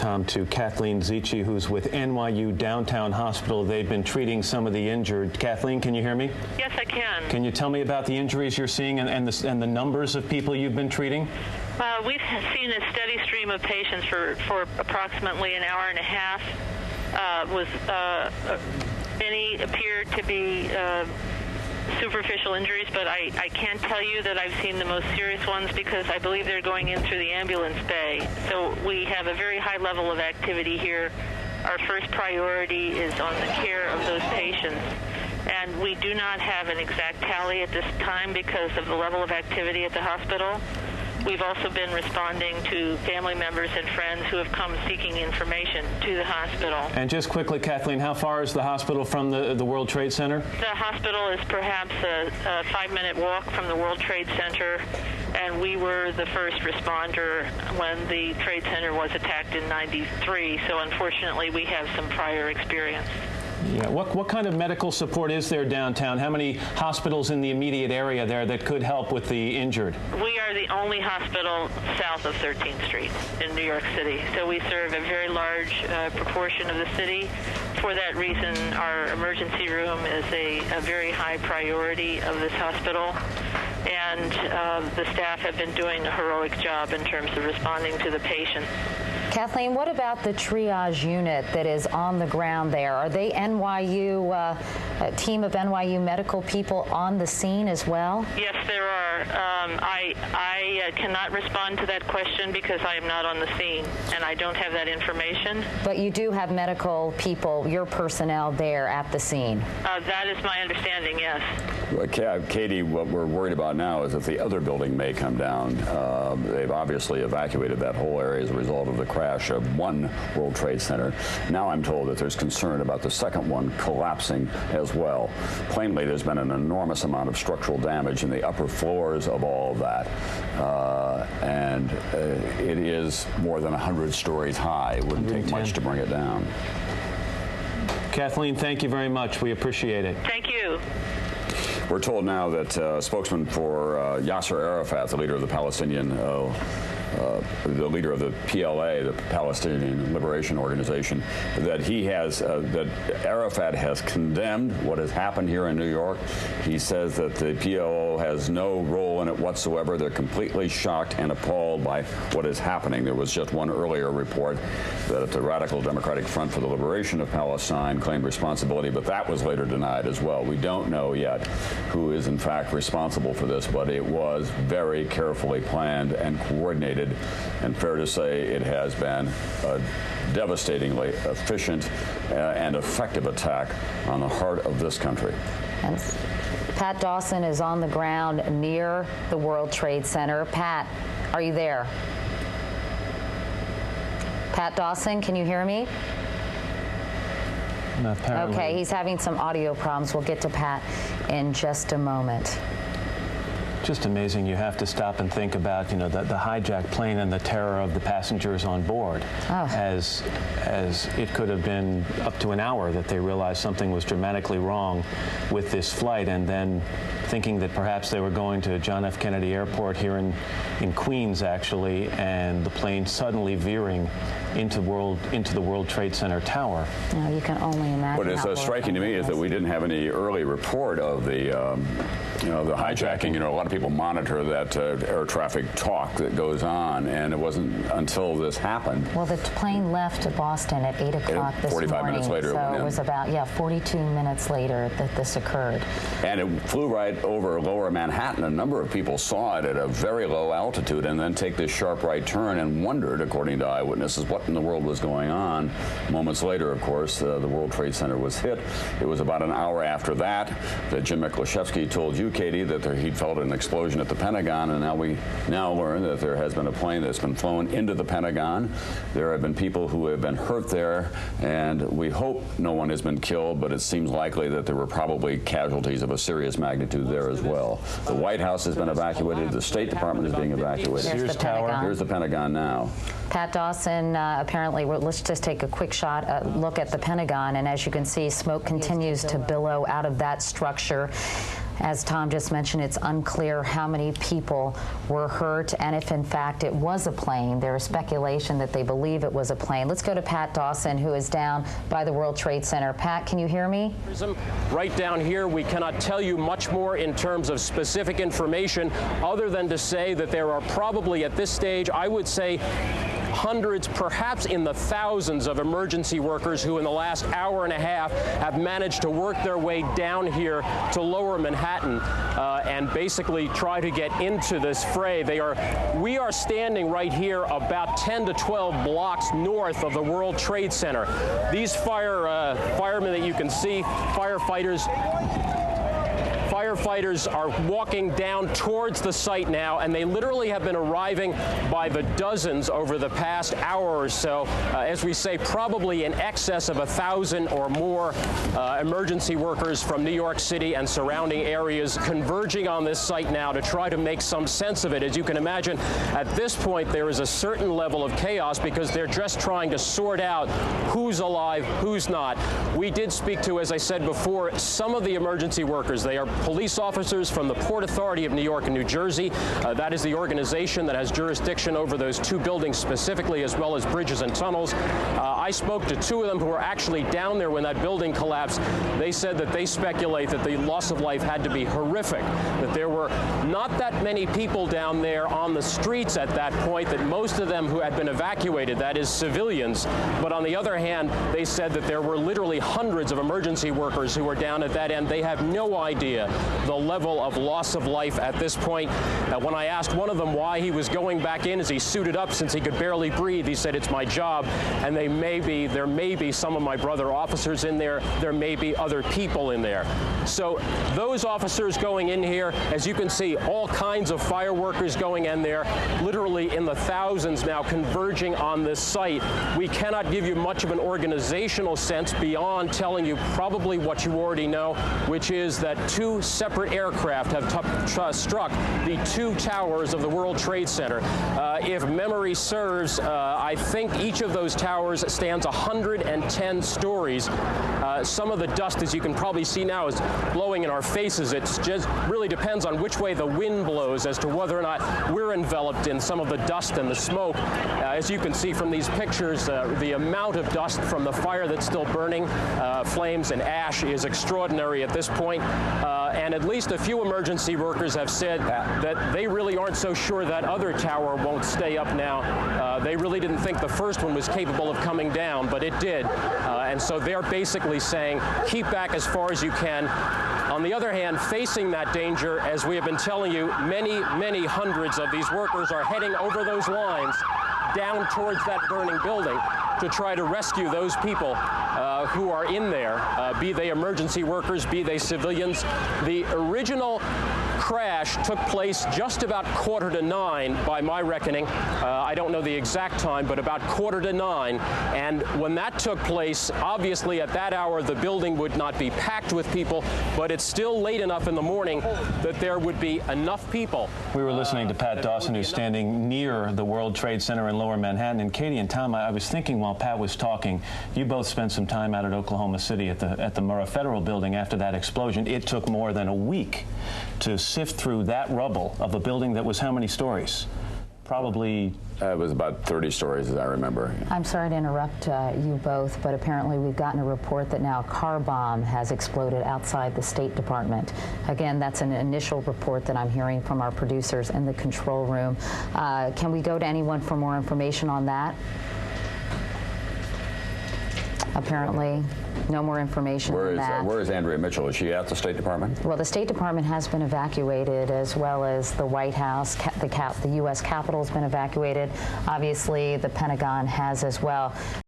Tom, to Kathleen Zichi, who's with NYU Downtown Hospital. They've been treating some of the injured. Kathleen, can you hear me? Yes, I can. Can you tell me about the injuries you're seeing and the numbers of people you've been treating? We've seen a steady stream of patients for approximately an hour and a half. Many appear to be superficial injuries, but I can't tell you that I've seen the most serious ones because I believe they're going in through the ambulance bay. So we have a very high level of activity here. Our first priority is on the care of those patients. And we do not have an exact tally at this time because of the level of activity at the hospital. We've also been responding to family members and friends who have come seeking information to the hospital. And just quickly, Kathleen, how far is the hospital from the World Trade Center? The hospital is perhaps a 5-minute walk from the World Trade Center, and we were the first responder when the Trade Center was attacked in '93, so unfortunately we have some prior experience. Yeah. What kind of medical support is there downtown? How many hospitals in the immediate area there that could help with the injured? We are the only hospital south of 13th Street in New York City, so we serve a very large proportion of the city. For that reason, our emergency room is a very high priority of this hospital, and the staff have been doing a heroic job in terms of responding to the patients. Kathleen, what about the triage unit that is on the ground there? Are they NYU, a team of NYU medical people on the scene as well? Yes, there are. I cannot respond to that question because I am not on the scene, and I don't have that information. But you do have medical people, your personnel there at the scene? That is my understanding, yes. Well, Katie, what we're worried about now is that the other building may come down. They've obviously evacuated that whole area as a result of the crash of one World Trade Center. Now I'm told that there's concern about the second one collapsing as well. Plainly, there's been an enormous amount of structural damage in the upper floors of all of that. And it is more than 100 stories high. It wouldn't take much to bring it down. Kathleen, thank you very much. We appreciate it. Thank you. We're told now that spokesman for Yasser Arafat, the leader of the Palestinian the leader of the PLA, the Palestinian Liberation Organization, that he has, that Arafat has condemned what has happened here in New York. He says that the PLO has no role in it whatsoever. They're completely shocked and appalled by what is happening. There was just one earlier report that the Radical Democratic Front for the Liberation of Palestine claimed responsibility, but that was later denied as well. We don't know yet who is in fact responsible for this, but it was very carefully planned and coordinated. And fair to say it has been a devastatingly efficient and effective attack on the heart of this country. And Pat Dawson is on the ground near the World Trade Center. Pat, are you there? Pat Dawson, can you hear me? Apparently. Okay, he's having some audio problems. We'll get to Pat in just a moment. Just amazing. You have to stop and think about, you know, the hijacked plane and the terror of the passengers on board. Oh. As it could have been up to an hour that they realized something was dramatically wrong with this flight, and then thinking that perhaps they were going to John F. Kennedy Airport here in Queens, actually, and the plane suddenly veering into the World Trade Center tower. No, you can only imagine. What is striking to me is that we didn't have any early report of the the hijacking. You know, a lot of people monitor that air traffic talk that goes on, and it wasn't until this happened. Well, the plane left Boston at 8 o'clock this 45 morning. minutes later. So it was about, 42 minutes later that this occurred. And it flew right over lower Manhattan. A number of people saw it at a very low altitude and then take this sharp right turn and wondered, according to eyewitnesses, what in the world was going on. Moments later, of course, the World Trade Center was hit. It was about an hour after that Jim Miklashevsky told you, Katie, that he'd felt an explosion at the Pentagon, and now we learn that there has been a plane that's been flown into the Pentagon. There have been people who have been hurt there, and we hope no one has been killed, but it seems likely that there were probably casualties of a serious magnitude there as well. The White House has been evacuated. The State Department is being evacuated. Here's the Pentagon. Here's the Pentagon now. Pat Dawson, apparently, let's just take a quick look at the Pentagon, and as you can see, smoke continues to billow out of that structure. As Tom just mentioned, it's unclear how many people were hurt and if, in fact, it was a plane. There is speculation that they believe it was a plane. Let's go to Pat Dawson, who is down by the World Trade Center. Pat, can you hear me? Right down here, we cannot tell you much more in terms of specific information other than to say that there are probably at this stage, I would say, hundreds, perhaps in the thousands of emergency workers who in the last hour and a half have managed to work their way down here to lower Manhattan and basically try to get into this fray. We are standing right here about 10 to 12 blocks north of the World Trade Center. These firemen that you can see, firefighters are walking down towards the site now, and they literally have been arriving by the dozens over the past hour or so. As we say, probably in excess of 1,000 or more emergency workers from New York City and surrounding areas converging on this site now to try to make some sense of it. As you can imagine, at this point, there is a certain level of chaos because they're just trying to sort out who's alive, who's not. We did speak to, as I said before, some of the emergency workers. They are police officers from the Port Authority of New York and New Jersey. That is the organization that has jurisdiction over those two buildings specifically, as well as bridges and tunnels. I spoke to two of them who were actually down there when that building collapsed. They said that they speculate that the loss of life had to be horrific, that there were not that many people down there on the streets at that point, that most of them who had been evacuated, that is civilians. But on the other hand, they said that there were literally hundreds of emergency workers who were down at that end. They have no idea the level of loss of life at this point. When I asked one of them why he was going back in as he suited up since he could barely breathe, he said, "It's my job, and there may be some of my brother officers in there. There may be other people in there." So those officers going in here, as you can see, all kinds of fire workers going in there, literally in the thousands now converging on this site. We cannot give you much of an organizational sense beyond telling you probably what you already know, which is that two separate aircraft have struck the two towers of the World Trade Center. If memory serves, I think each of those towers stands 110 stories. Some of the dust, as you can probably see now, is blowing in our faces. It just really depends on which way the wind blows as to whether or not we're enveloped in some of the dust and the smoke. As you can see from these pictures, the amount of dust from the fire that's still burning, flames and ash, is extraordinary at this point. And at least a few emergency workers have said that they really aren't so sure that other tower won't stay up now. They really didn't think the first one was capable of coming down, but it did. And so they're basically saying, keep back as far as you can. On the other hand, facing that danger, as we have been telling you, many hundreds of these workers are heading over those lines down towards that burning building to try to rescue those people who are in there, be they emergency workers, be they civilians. The original crash took place just about 8:45 by my reckoning. I don't know the exact time, but about 8:45. And when that took place, obviously at that hour the building would not be packed with people, but it's still late enough in the morning that there would be enough people. We were listening to Pat Dawson, who's standing near the World Trade Center in Lower Manhattan. And Katie and Tom, I was thinking while Pat was talking, you both spent some time out at Oklahoma City at the Murrah Federal Building after that explosion. It took more than a week to sift through that rubble of a building that was how many stories? Probably... It was about 30 stories, as I remember. I'm sorry to interrupt you both, but apparently we've gotten a report that now a car bomb has exploded outside the State Department. Again, that's an initial report that I'm hearing from our producers in the control room. Can we go to anyone for more information on that? Apparently, no more information on that. Where is Andrea Mitchell? Is she at the State Department? Well, the State Department has been evacuated, as well as the White House. The U.S. Capitol has been evacuated. Obviously, the Pentagon has as well.